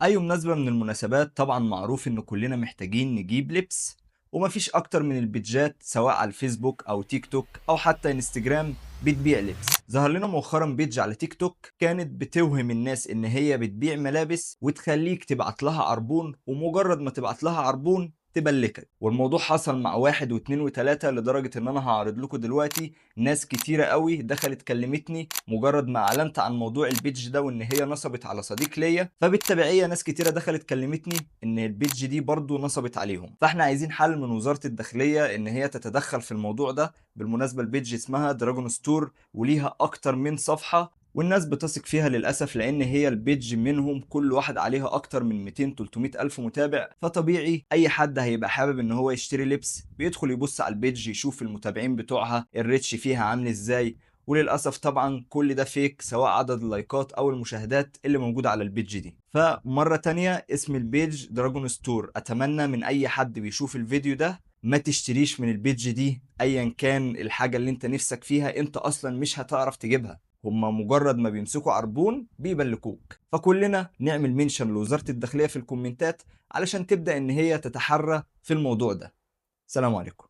أي مناسبة من المناسبات طبعا معروف إن كلنا محتاجين نجيب لبس، ومفيش أكتر من البيدجات سواء على الفيسبوك أو تيك توك أو حتى انستجرام بتبيع لبس. ظهر لنا مؤخرا بيدج على تيك توك كانت بتوهم الناس إن هي بتبيع ملابس وتخليك تبعت لها عربون، ومجرد ما تبعت لها عربون تبلكك. والموضوع حصل مع واحد واتنين وتلاتة لدرجة ان انا هعرض لكم دلوقتي. ناس كتيرة قوي دخلت كلمتني مجرد ما اعلنت عن موضوع البيدج ده وان هي نصبت على صديق ليا، فبالتبعية ناس كتيرة دخلت كلمتني ان البيدج دي برضو نصبت عليهم. فاحنا عايزين حل من وزارة الداخلية ان هي تتدخل في الموضوع ده. بالمناسبة البيدج اسمها دراجون ستور وليها اكتر من صفحة، والناس بتثق فيها للأسف لأن هي البيدج منهم كل واحد عليها أكتر من 200 300 ألف متابع. فطبيعي أي حد هيبقى حابب إن هو يشتري لبس بيدخل يبص على البيدج يشوف المتابعين بتوعها الريتش فيها عامل إزاي. وللأسف طبعا كل ده فيك، سواء عدد اللايكات أو المشاهدات اللي موجودة على البيدج دي. فمرة تانية اسم البيدج دراجون ستور. أتمنى من أي حد بيشوف الفيديو ده ما تشتريش من البيدج دي أيا كان الحاجة اللي انت نفسك فيها، انت أصلا مش هتعرف تجيبها. هما مجرد ما بيمسكوا عربون بيبلكوك. فكلنا نعمل منشن لوزارة الداخلية في الكومنتات علشان تبدأ ان هي تتحرى في الموضوع ده. سلام عليكم.